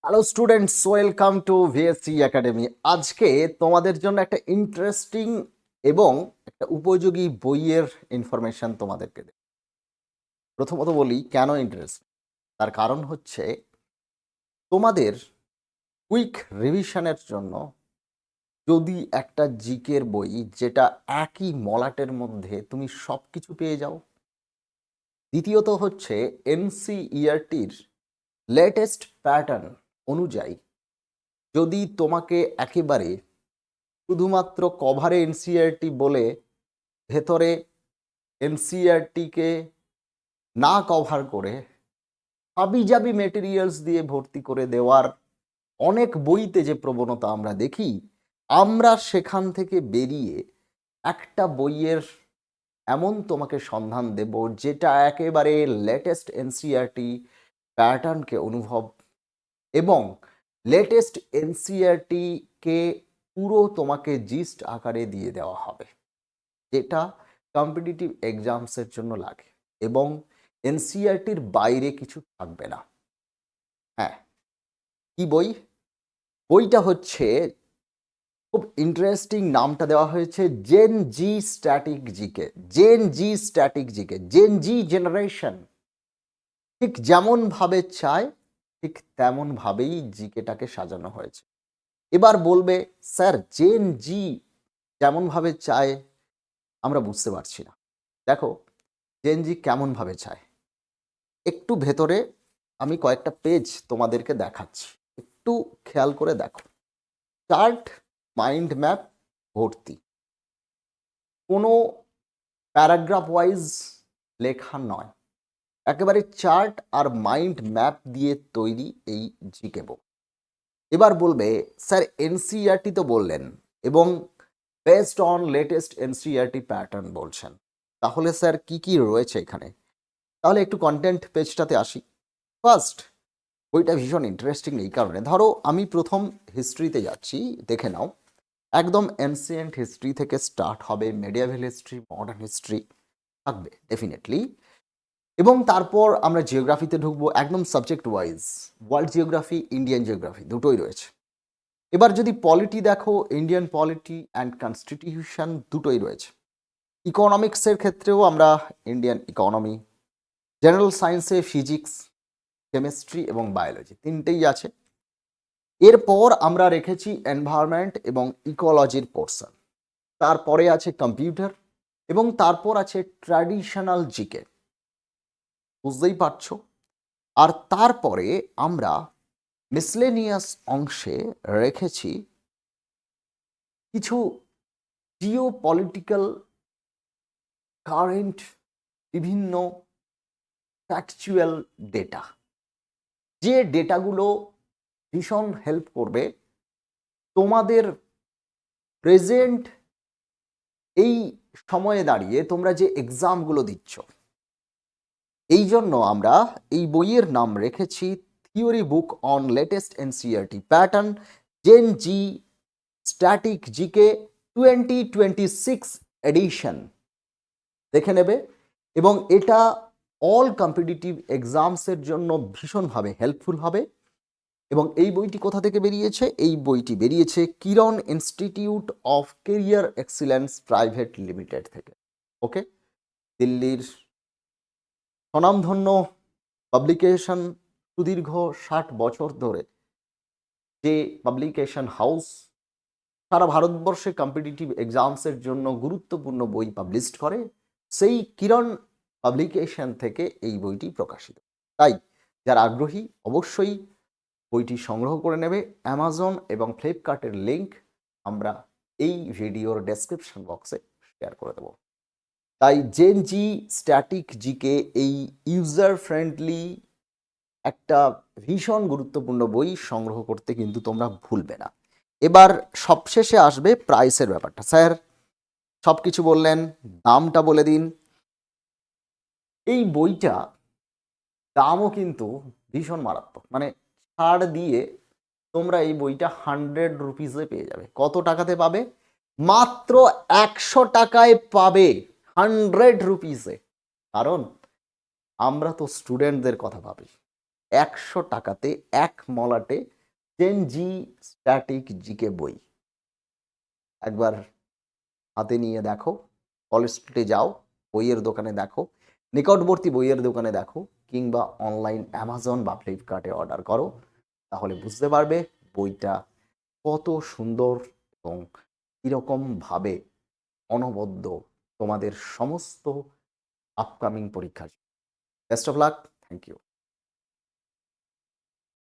Hello students, welcome to VSC academy. আজকে তোমাদের জন্য একটা ইন্টারেস্টিং এবং একটা উপযোগী বইয়ের ইনফরমেশন তোমাদেরকে দেব। প্রথমত বলি কেন ইন্টারেস্ট, তার কারণ হচ্ছে তোমাদের কুইক রিভিশনের জন্য যদি একটা জিকের বই যেটা একই মলাটের মধ্যে তুমি সব কিছু পেয়ে যাও। দ্বিতীয়ত হচ্ছে এনসিইআরটির লেটেস্ট প্যাটার্ন অনুযায়ী যদি তোমাকে একেবারে শুধুমাত্র কভারে এনসিইআরটি বলে ভেতরে এনসিইআরটিকে না কভার করে হাবিজাবি মেটেরিয়ালস দিয়ে ভর্তি করে দেওয়ার অনেক বইতে যে প্রবণতা আমরা দেখি, আমরা সেখান থেকে বেরিয়ে একটা বইয়ের এমন তোমাকে সন্ধান দেব যেটা একেবারে লেটেস্ট এনসিইআরটি প্যাটার্নকে অনুভব এবং লেটেস্ট এনসিইআরটিকে পুরো তোমাকে জিস্ট আকারে দিয়ে দেওয়া হবে, যেটা কম্পিটিটিভ এক্সামসের জন্য লাগে এবং এনসিইআরটির বাইরে কিছু থাকবে না। হ্যাঁ, কি বই? বইটা হচ্ছে খুব ইন্টারেস্টিং, নামটা দেওয়া হয়েছে gen Z static GK. Gen Z static GK, gen জি জেনারেশন ঠিক যেমনভাবে চায় ঠিক তেমনভাবেই জিকেটাকে সাজানো হয়েছে। এবার বলবে স্যার জেন জি যেমনভাবে চায় আমরা বুঝতে পারছি না। দেখো জেনজি কেমনভাবে চায়, একটু ভেতরে আমি কয়েকটা পেজ তোমাদেরকে দেখাচ্ছি, একটু খেয়াল করে দেখো। চার্ট, মাইন্ড ম্যাপ ভর্তি, কোনো প্যারাগ্রাফ ওয়াইজ লেখা নয়, একেবারে চার্ট আর মাইন্ড ম্যাপ দিয়ে তৈরি এই জিকে বই। এবার বলবে স্যার এনসিইআরটি তো বললেন এবং based on latest NCERT pattern বলছেন, তাহলে স্যার কি কি রয়েছে এখানে? তাহলে একটু কন্টেন্ট পেজটাতে আসি। ফার্স্ট, বইটা ভীষণ ইন্টারেস্টিং এই কারণে, ধরো আমি প্রথম হিস্ট্রিতে যাচ্ছি, দেখে নাও একদম এনসিয়েন্ট হিস্ট্রি থেকে স্টার্ট হবে, মেডিয়াভেল হিস্ট্রি, মডার্ন হিস্ট্রি থাকবে ডেফিনেটলি, এবং তারপর আমরা জিওগ্রাফিতে ঢুকবো একদম subject wise, world geography, Indian geography দুটোই রয়েছে। এবার যদি পলিটি দেখো, ইন্ডিয়ান পলিটি অ্যান্ড কনস্টিটিউশন দুটোই রয়েছে। ইকোনমিক্সের ক্ষেত্রেও আমরা ইন্ডিয়ান ইকোনমি, জেনারেল সায়েন্সে ফিজিক্স, কেমিস্ট্রি এবং বায়োলজি তিনটেই আছে। এরপর আমরা রেখেছি এনভায়রনমেন্ট এবং ইকোলজির পোর্শন, তারপরে আছে কম্পিউটার এবং তারপর আছে ট্র্যাডিশনাল জিকে, বুঝতেই পারছো। আর তারপরে আমরা মিসলেনিয়াস অংশে রেখেছি কিছু জিও পলিটিক্যাল কারেন্ট বিভিন্ন ফ্যাকচুয়াল ডেটা, যে ডেটাগুলো ভীষণ হেল্প করবে তোমাদের প্রেজেন্ট এই সময়ে দাঁড়িয়ে তোমরা যে এক্সামগুলো দিচ্ছ। এই জন্য আমরা এই বইয়ের নাম রেখেছি theory book on latest NCERT pattern, gen Z static GK 2026 edition. দেখে নেবে এবং এটা অল কম্পিটিটিভ এক্সামসের জন্য ভীষণভাবে হেল্পফুল হবে। এবং এই বইটি কোথা থেকে বেরিয়েছে? এই বইটি বেরিয়েছে Kiran institute of career excellence private limited থেকে। ওকে, দিল্লির স্বনামধন্য পাবলিকেশন, সুদীর্ঘ 60 বছর ধরে যে পাবলিকেশন হাউস সারা ভারতবর্ষে কম্পিটিটিভ এক্সামসের জন্য গুরুত্বপূর্ণ বই পাবলিশ করে, সেই কিরণ পাবলিকেশন থেকে এই বইটি প্রকাশিত। তাই যারা আগ্রহী অবশ্যই বইটি সংগ্রহ করে নেবে। অ্যামাজন এবং ফ্লিপকার্টের লিঙ্ক আমরা এই ভিডিওর ডেসক্রিপশন বক্সে শেয়ার করে দেবো। তাই জেন জি স্ট্যাটিক জিকে এই ইউজার ফ্রেন্ডলি একটা ভীষণ গুরুত্বপূর্ণ বই সংগ্রহ করতে কিন্তু তোমরা ভুলবে না। এবার সবশেষে আসবে প্রাইসের ব্যাপারটা। স্যার সব কিছু বললেন, দামটা বলে দিন। এই বইটা দামও কিন্তু ভীষণ মারাত্মক, মানে ছাড় দিয়ে তোমরা এই বইটা 100 রুপিসে পেয়ে যাবে। কত টাকাতে পাবে? মাত্র 100 টাকায় পাবে, 100 রুপিসে। কারণ আমরা তো স্টুডেন্টদের কথা ভাবি। 100 টাকাতে এক মলাটে 10 জি স্ট্যাটিক জিকে বই একবার হাতে নিয়ে দেখো, কলেজ স্ট্রিটে যাও, বইয়ের দোকানে দেখো, নিকটবর্তী বইয়ের দোকানে দেখো, কিংবা অনলাইন অ্যামাজন বা ফ্লিপকার্টে অর্ডার করো। তাহলে বুঝতে পারবে বইটা কত সুন্দর এবং কীরকমভাবে অনবদ্য তোমাদের সমস্ত আপকামিং পরীক্ষার। Best of luck. Thank you.